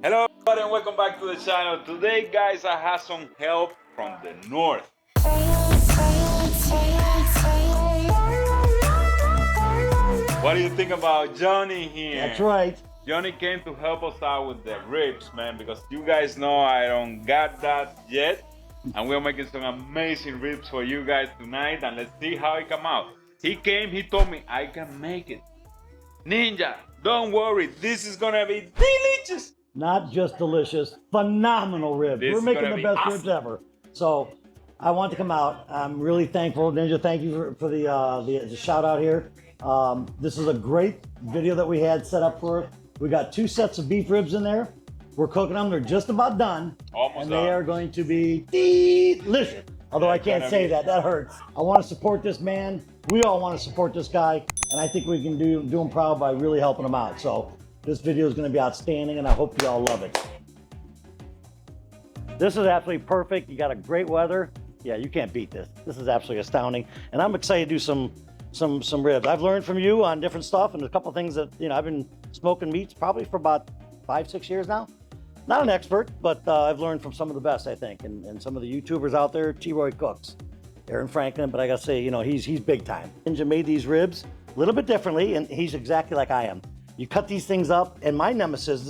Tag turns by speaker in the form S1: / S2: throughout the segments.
S1: Hello everybody and welcome back to the channel. Today guys I have some help from the north. What do you think about Johnny here?
S2: That's right.
S1: Johnny came to help us out with the ribs, man, because you guys know I don't got that yet. And we're making some amazing ribs for you guys tonight, and let's see how it come out. He came, he told me I can make it. Ninja, don't worry, this is gonna be delicious.
S2: Not just delicious, phenomenal ribs. We're making the best ribs ever. So I want to come out. I'm really thankful. Ninja, thank you for the shout out here. This is a great video that we had set up for it. We got 2 sets of beef ribs in there. We're cooking them. They're just about done.
S1: Almost
S2: and
S1: done.
S2: They are going to be delicious. Although I can't say that. That hurts. I want to support this man. We all want to support this guy. And I think we can do him proud by really helping him out. So this video is going to be outstanding, and I hope you all love it. This is absolutely perfect. You got a great weather. Yeah, you can't beat this. This is absolutely astounding. And I'm excited to do some ribs. I've learned from you on different stuff, and a couple things that, I've been smoking meats probably for about 5-6 years now. Not an expert, but I've learned from some of the best, I think, and some of the YouTubers out there. T-Roy cooks, Aaron Franklin, but I gotta say, he's big time. Ninja made these ribs a little bit differently, and he's exactly like I am. You cut these things up, and my nemesis,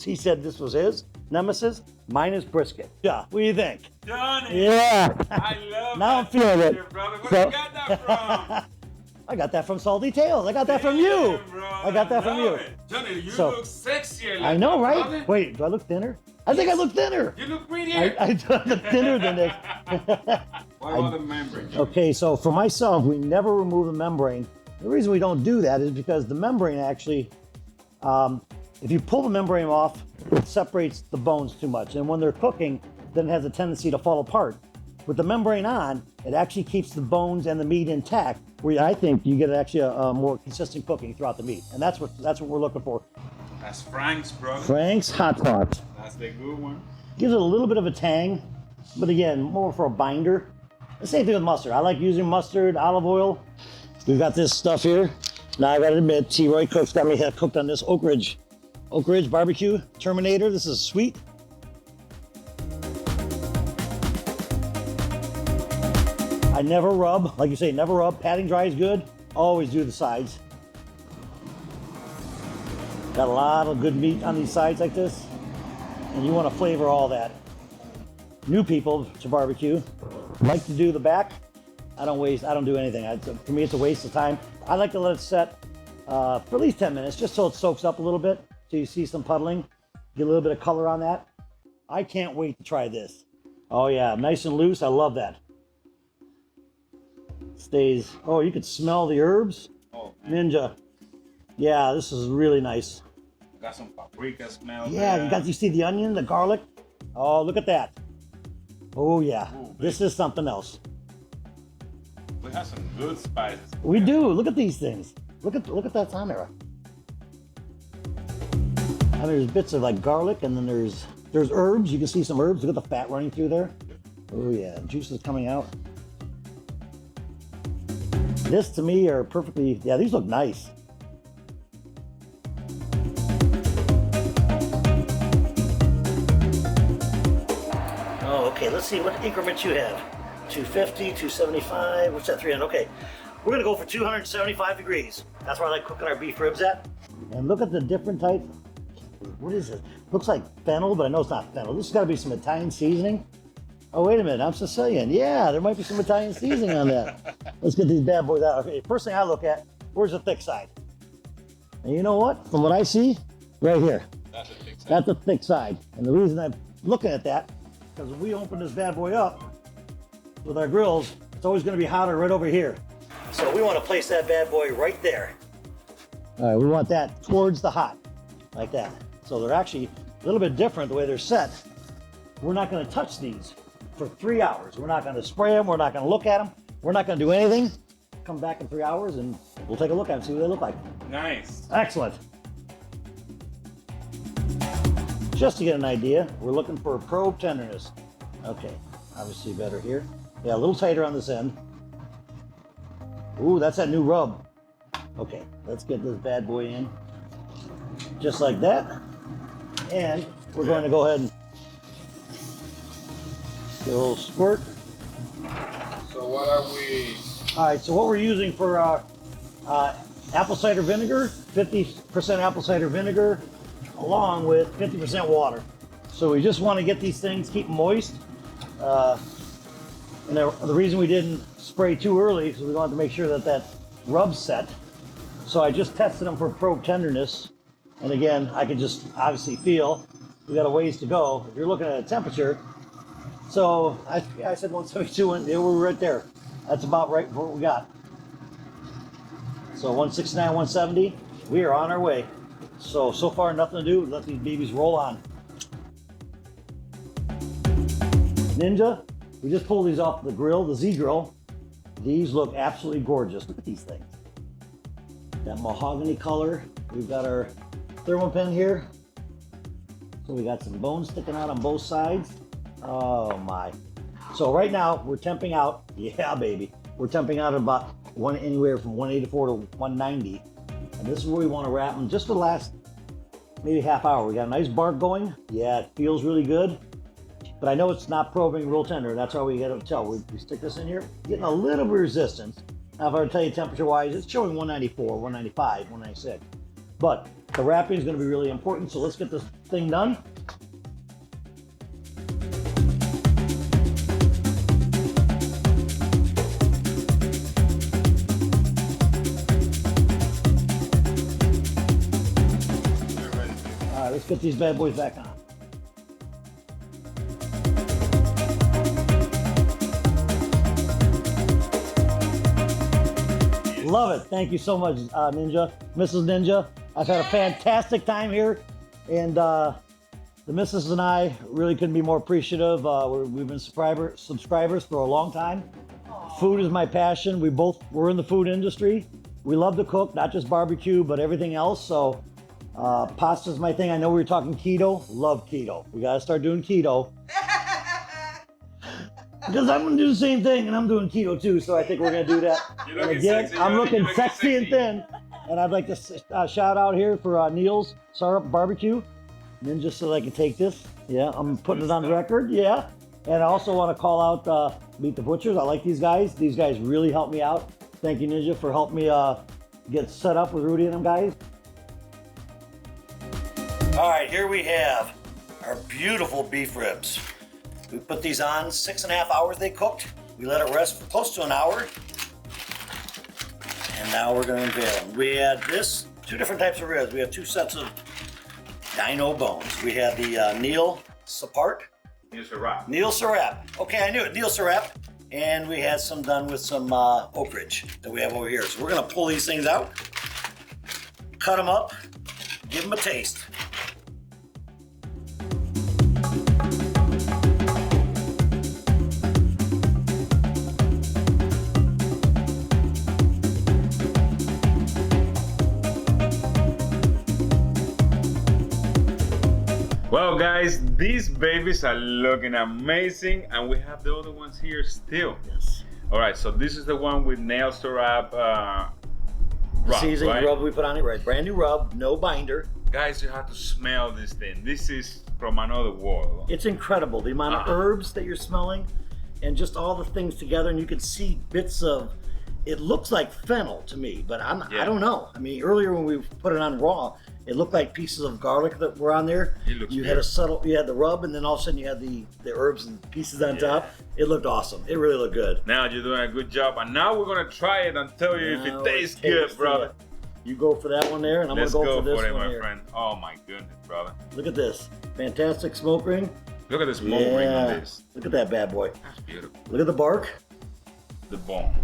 S2: he said this was his nemesis. Mine is brisket. Yeah, what do you think?
S1: Johnny!
S2: Yeah!
S1: I love
S2: now I'm
S1: that
S2: feeling it.
S1: brother. Where you got that from?
S2: I got that from Salty Tales. I got that from you.
S1: Bro,
S2: I got that from you.
S1: Johnny, you
S2: So,
S1: look sexier.
S2: I know, right?
S1: Brother.
S2: Wait, do I look thinner? I think I look thinner.
S1: You look prettier.
S2: I look thinner than this.
S1: What about the membrane?
S2: Okay, so for myself, we never remove the membrane. The reason we don't do that is because the membrane actually, if you pull the membrane off, it separates the bones too much. And when they're cooking, then it has a tendency to fall apart. With the membrane on, it actually keeps the bones and the meat intact, where I think you get actually a more consistent cooking throughout the meat. And that's what we're looking for.
S1: That's Frank's, brother.
S2: Frank's Hot Pot.
S1: That's the good one.
S2: Gives it a little bit of a tang, but again, more for a binder. The same thing with mustard. I like using mustard, olive oil. We've got this stuff here. Now I gotta admit, T-Roy Cook's got me cooked on this Oak Ridge barbecue Terminator. This is sweet. I never rub, like you say, never rub. Patting dry is good. Always do the sides. Got a lot of good meat on these sides like this, and you want to flavor all that. New people to barbecue like to do the back. I don't do anything. For me, it's a waste of time. I like to let it set for at least 10 minutes, just so it soaks up a little bit, so you see some puddling, get a little bit of color on that. I can't wait to try this. Oh yeah, nice and loose. I love that. Stays. Oh, you could smell the herbs.
S1: Oh, man.
S2: Ninja. Yeah, this is really nice.
S1: Got some paprika smell.
S2: Yeah,
S1: there.
S2: you see the onion, the garlic. Oh, look at that. Oh yeah,
S1: Ooh,
S2: this is something else.
S1: We have some good spices.
S2: We do. Look at these things. Look at that's on there. And there's bits of like garlic, and then there's herbs. You can see some herbs. Look at the fat running through there. Oh yeah, juice is coming out. This to me are perfectly. Yeah, these look nice. Oh, okay. Let's see what increments you have. 250, 275. What's that? 300. Okay. We're gonna go for 275 degrees. That's where I like cooking our beef ribs at. And look at the different types. What is it? Looks like fennel, but I know it's not fennel. This has got to be some Italian seasoning. Oh, wait a minute. I'm Sicilian. Yeah, there might be some Italian seasoning on that. Let's get these bad boys out. Okay, first thing I look at, where's the thick side? And you know what? From what I see, right here.
S1: That's a thick side.
S2: That's a thick side. And the reason I'm looking at that, because when we open this bad boy up with our grills, it's always going to be hotter right over here. So we want to place that bad boy right there. All right, we want that towards the hot, like that. So they're actually a little bit different the way they're set. We're not going to touch these for 3 hours. We're not going to spray them. We're not going to look at them. We're not going to do anything. Come back in 3 hours and we'll take a look at them, see what they look like.
S1: Nice.
S2: Excellent. Just to get an idea, we're looking for probe tenderness. Okay, obviously better here. Yeah, a little tighter on this end. Ooh, that's that new rub. Okay, let's get this bad boy in. Just like that. And we're going to go ahead and get a little squirt.
S1: So what are we?
S2: All right, so what we're using for apple cider vinegar, 50% apple cider vinegar, along with 50% water. So we just want to get these things, keep them moist. And the reason we didn't spray too early is we wanted to make sure that that rub's set. So I just tested them for probe tenderness. And again, I could just obviously feel we got a ways to go. If you're looking at a temperature, so I said 172, and they were right there. That's about right for what we got. So 169, 170, we are on our way. So far nothing to do, let these babies roll on. Ninja, we just pulled these off the grill, the Z grill. These look absolutely gorgeous. Look at these things. That mahogany color. We've got our thermopin here. So we got some bones sticking out on both sides. Oh my. So right now we're temping out, yeah baby. We're temping out about anywhere from 184 to 190. And this is where we want to wrap them just for the last maybe half hour. We got a nice bark going. Yeah, it feels really good. But I know it's not probing real tender. That's how we get to tell. We stick this in here, getting a little bit of resistance. Now if I were to tell you temperature wise, it's showing 194, 195, 196. But the wrapping is going to be really important. So let's get this thing done. All right, let's get these bad boys back on. Love it. Thank you so much, Ninja, Mrs. Ninja. I've had a fantastic time here, and the missus and I really couldn't be more appreciative. We've been subscribers for a long time. Food is my passion. We're in the food industry. We love to cook, not just barbecue, but everything else. So pasta's my thing. I know we were talking keto. Love keto. We got to start doing keto. Because I'm going to do the same thing, and I'm doing keto too, so I think we're going to do that. And again, I'm looking sexy and thin. And I'd like to shout out here for Neil Sarap Barbecue. Then just so I can take this. Yeah, I'm putting it on the record. Yeah. And I also want to call out Meet the Butchers. I like these guys. These guys really helped me out. Thank you, Ninja, for helping me get set up with Rudy and them guys. All right, here we have our beautiful beef ribs. We put these on 6.5 hours they cooked. We let it rest for close to an hour. And now we're gonna unveil them. We had two different types of ribs. We have two sets of Dino bones. We had the Neil Sarap. Neil Sarap. Okay, I knew it, Neil Sarap. And we had some done with some oak ridge that we have over here. So we're gonna pull these things out, cut them up, give them a taste.
S1: Well guys, these babies are looking amazing, and we have the other ones here still.
S2: Yes.
S1: Alright, so this is the one with Neil Sarap Rub,
S2: Seasoning
S1: right?
S2: rub we put on it, right? Brand new rub, no binder.
S1: Guys, you have to smell this thing. This is from another world.
S2: It's incredible, the amount of herbs that you're smelling and just all the things together, and you can see bits of, it looks like fennel to me, but I don't know. I mean, earlier when we put it on raw, it looked like pieces of garlic that were on there. You had you had the rub, and then all of a sudden you had the herbs and pieces on top. It looked awesome. It really looked good.
S1: Now you're doing a good job, and now we're gonna try it and tell you if it tastes good, brother.
S2: You go for that one there, and I'm gonna go for this one
S1: my
S2: here.
S1: friend. Oh my goodness, brother.
S2: Look at this. Fantastic smoke ring.
S1: Look at the smoke ring on this.
S2: Look at that bad boy.
S1: That's beautiful.
S2: Look at the bark.
S1: The bone.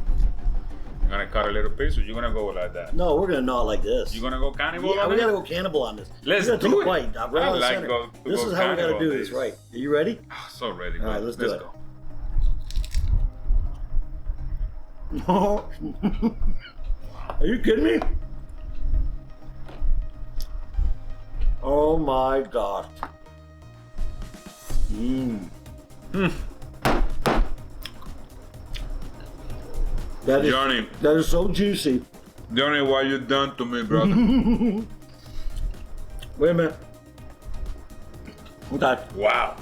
S1: You're gonna cut a little piece, or you're gonna go like that?
S2: No, we're gonna gnaw like this.
S1: You're gonna go cannibal on
S2: we
S1: it?
S2: gotta go cannibal on this.
S1: Let's
S2: take
S1: do
S2: a
S1: it.
S2: bite. Right
S1: I
S2: on the
S1: like
S2: center.
S1: go
S2: This is how we gotta do this, right? Are you ready?
S1: Oh, so ready.
S2: All right, let's do it.
S1: Go.
S2: Are you kidding me? Oh my gosh.
S1: Johnny.
S2: That is so juicy.
S1: Johnny, what you done to me, brother?
S2: Wait a minute. Okay.
S1: Wow.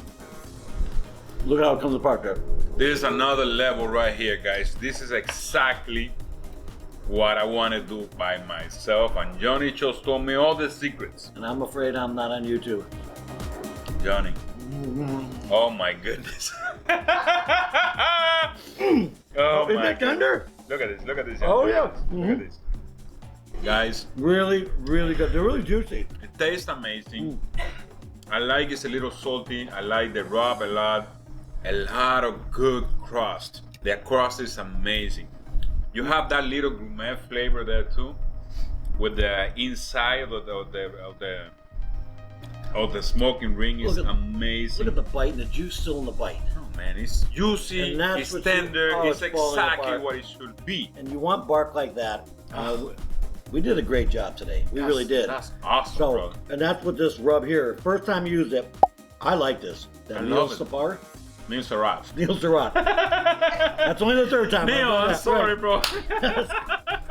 S2: Look how it comes apart there.
S1: This is another level right here, guys. This is exactly what I want to do by myself. And Johnny just told me all the secrets.
S2: And I'm afraid I'm not on YouTube.
S1: Johnny. Oh my goodness. Oh
S2: Is
S1: my
S2: it tender?
S1: Look at this. Look at this.
S2: Oh, yeah.
S1: Look at this. Guys,
S2: Really, really good. They're really juicy.
S1: it tastes amazing. I like it's a little salty. I like the rub a lot. A lot of good crust. The crust is amazing. You have that little gourmet flavor there too, with the inside of the smoking ring is amazing.
S2: Look at the bite and the juice still in the bite.
S1: Oh man, it's juicy,
S2: And that's
S1: it's
S2: what
S1: tender, it's
S2: it's falling
S1: exactly
S2: apart.
S1: what it should be.
S2: And you want bark like that. We did a great job today. We really did.
S1: That's awesome,
S2: So,
S1: bro.
S2: and that's what this rub here. First time you used it, I like this.
S1: I
S2: That Neil
S1: love it.
S2: Sarap.
S1: Neil Sarap.
S2: Neil Sarap. That's only the third time.
S1: Neil, I'm sorry, bro.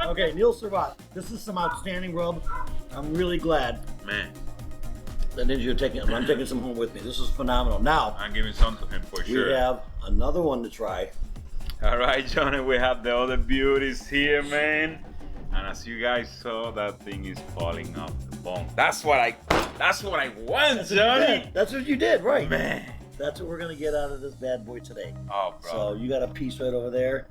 S2: Okay, Neil Sarap. This is some outstanding rub. I'm really glad
S1: Man,
S2: that I'm taking some home with me. This is phenomenal. Now,
S1: I'm giving some to him for sure.
S2: we have another one to try.
S1: All right, Johnny, we have the other beauties here, man. And as you guys saw, that thing is falling off the bone. That's what I want, Johnny.
S2: That's what you did, right?
S1: Man.
S2: That's what we're gonna get out of this bad boy today.
S1: Oh, bro.
S2: So you got a piece right over there.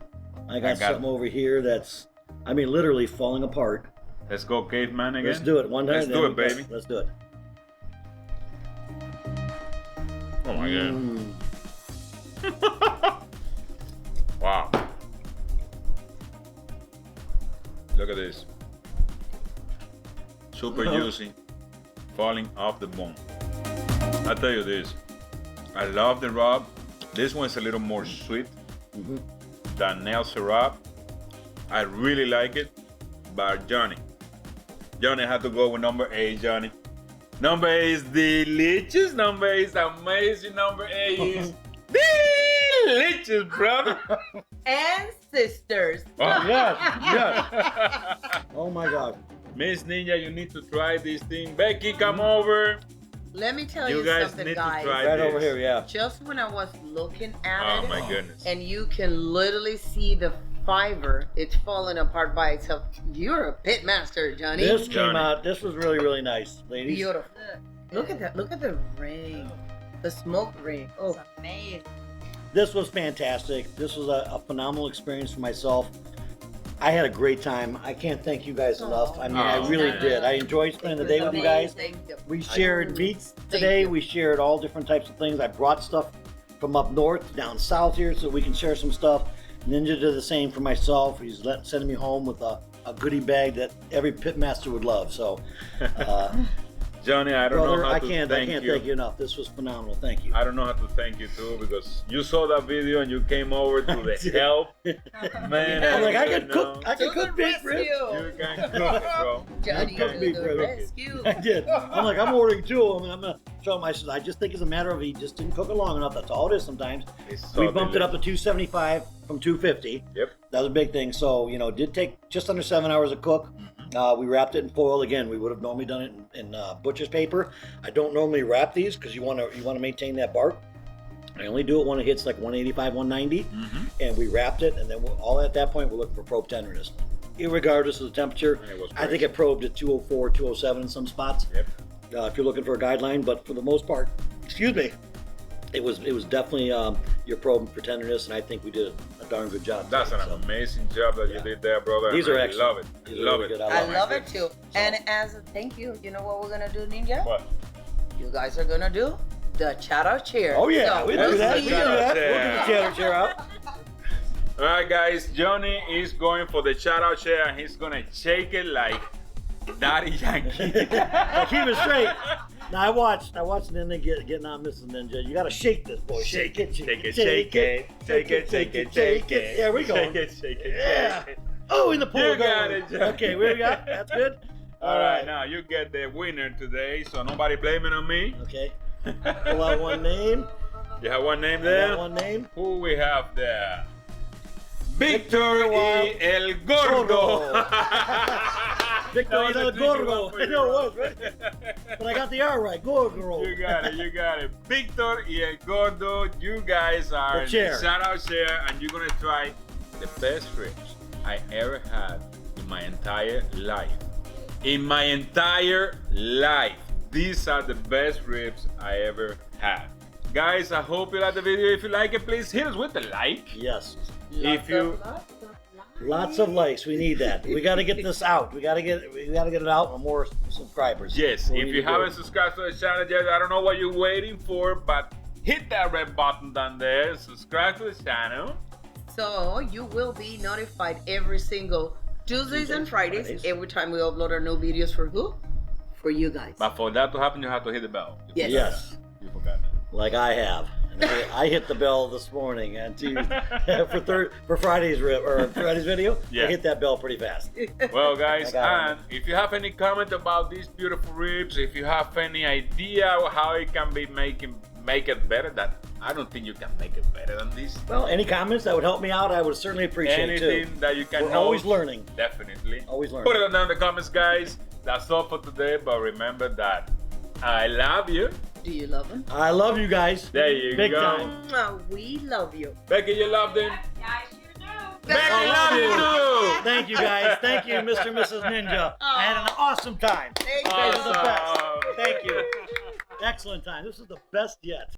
S2: I got
S1: got
S2: something over here that's, I mean, literally falling apart.
S1: Let's go caveman again.
S2: Let's do it one time.
S1: Let's do it, baby.
S2: Let's do it.
S1: Oh my
S2: Mm.
S1: god. Wow. Look at this. Super juicy. Falling off the bone. I tell you this. I love the rub. This one's a little more sweet than Neil Sarap. I really like it. But Johnny had to go with number 8, Johnny. Number 8 is delicious. Number 8 is amazing. Number 8 is delicious, brother.
S3: And sisters.
S1: Oh,
S2: Yes. Oh my God.
S1: Miss Ninja, you need to try this thing. Becky, come over.
S3: Let me tell
S1: You
S3: you,
S1: guys
S3: something,
S1: need to
S3: guys.
S1: try
S2: Right
S1: this.
S2: over here, yeah.
S3: Just when I was looking at
S1: Oh
S3: it,
S1: my goodness.
S3: and you can literally see the fiber, it's falling apart by itself. You're a pit master, Johnny.
S2: This came
S1: Johnny.
S2: out. This was really, really nice, ladies.
S3: Beautiful. Look at that. Look at the ring. The smoke ring. Oh,
S4: Amazing.
S2: This was fantastic. This was a phenomenal experience for myself. I had a great time. I can't thank you guys enough. I mean, I
S1: Oh,
S2: really
S1: man.
S2: did. I enjoyed spending the day with you guys. We shared meats today.
S3: you.
S2: We shared all different types of things. I brought stuff from up north down south here so we can share some stuff. Ninja did the same for myself. He's sending me home with a goodie bag that every pitmaster would love. So,
S1: Johnny, I don't
S2: brother,
S1: know how
S2: I
S1: to
S2: can't
S1: thank
S2: thank you enough. This was phenomenal. Thank you.
S1: I don't know how to thank you too because you saw that video and you came over to the
S2: did.
S1: help. Man,
S2: I'm like, I
S1: don't
S2: can cook.
S1: know.
S2: I can
S3: To
S2: cook
S3: the
S2: beef ribs.
S1: You can cook it, bro.
S3: Johnny,
S2: Cook
S3: to
S2: beef
S3: the
S2: ribs.
S3: rescue.
S2: I did. I'm like, I'm ordering 2 of them, and I'm gonna show him. I said, I just think it's a matter of he just didn't cook it long enough. That's all it is sometimes.
S1: It's so
S2: We bumped it up
S1: delicious.
S2: to 275 from 250.
S1: Yep.
S2: That was a big thing. So, you know, it did take just under 7 hours to cook. We wrapped it in foil again. We would have normally done it in butcher's paper. I don't normally wrap these because you want to maintain that bark. I only do it when it hits like 185, 190, and we wrapped it, and then all at that point we're looking for probe tenderness. Irregardless of the temperature,
S1: It was
S2: I think
S1: great.
S2: it probed at 204, 207 in some spots.
S1: Yep.
S2: If you're looking for a guideline, but for the most part, excuse me, it was definitely your probe for tenderness, and I think we did a darn good job.
S1: That's
S2: today,
S1: an
S2: so.
S1: amazing job that you did there, brother.
S2: These
S1: and
S2: are
S1: I
S2: excellent.
S1: love it.
S2: These are
S1: Love
S2: really
S1: it.
S2: good.
S3: I
S2: my
S3: love it
S1: goodness.
S3: too. And as a thank you, you know what we're gonna do, Ninja?
S1: What?
S3: You guys are gonna do the shout out chair.
S2: Oh yeah,
S3: So
S2: we
S3: we'll
S2: do that.
S3: see
S2: We do
S3: you.
S2: that.
S1: Yeah.
S2: We'll do the chair chair out.
S1: All right, guys. Johnny is going for the shout out chair and he's gonna shake it like Daddy Yankee.
S2: Now keep it straight. Now I watched Ninja getting on Mrs. Ninja. You gotta shake this boy. Shake it,
S1: Shake it, shake it, shake it, shake it, shake it.
S2: There we go.
S1: Shake it, shake it,
S2: Yeah.
S1: shake it.
S2: Oh, in the pool.
S1: You got it, Johnny.
S2: Okay, where we got? That's good.
S1: All right, now you get the winner today, so nobody blaming on me.
S2: Okay. Pull out one name.
S1: You have one name
S2: I
S1: there.
S2: got one name.
S1: Who we have there? Victor y El Gordo.
S2: Victor, you know,
S1: That was a tricky one
S2: Gorgo.
S1: for
S2: I
S1: you,
S2: know it
S1: bro.
S2: was, right? But I got the R right. Gorgo.
S1: You got it, you got it. Victor y Gordo, you guys are
S2: The chair.
S1: shout out share, and you're gonna try the best ribs I ever had in my entire life. In my entire life, these are the best ribs I ever had. Guys, I hope you like the video. If you like it, please hit us with the like.
S2: Yes.
S1: If you
S2: Lots of likes. We need that. We got to get this out. We got to get it out with more subscribers.
S1: yes,
S2: We
S1: if
S2: need
S1: you
S2: to do
S1: haven't
S2: it.
S1: subscribed to the channel yet, I don't know what you're waiting for, but hit that red button down there. Subscribe to the channel.
S3: So you will be notified every single Tuesdays and Fridays, every time we upload our new videos for who? For you guys.
S1: But for that to happen, you have to hit the bell. You
S3: Yes.
S1: forgot
S2: Yes.
S1: that. You forgot that.
S2: Like I have. And I hit the bell this morning and for Friday's video.
S1: Yeah.
S2: I hit that bell pretty fast.
S1: Well, guys,
S2: I got
S1: and if you have any comment about these beautiful ribs, if you have any idea how it can be make it better, that I don't think you can make it better than this.
S2: Well, any comments that would help me out, I would certainly appreciate
S1: Anything
S2: too.
S1: that you can
S2: We're
S1: know,
S2: always learning.
S1: definitely.
S2: Always learning.
S1: Put it down in the comments, guys. That's all for today, but remember that I love you.
S3: Do you love them?
S2: I love you guys.
S1: There you
S2: Big
S1: go.
S2: time.
S3: We love you.
S1: Becky, you love them?
S4: I sure do.
S1: Becky,
S2: I
S1: love you too.
S2: Thank you guys. Thank you, Mr. and Mrs. Ninja. I had an awesome time.
S3: Thank
S2: You guys are the best.
S1: Awesome.
S2: Thank you. Excellent time. This is the best yet.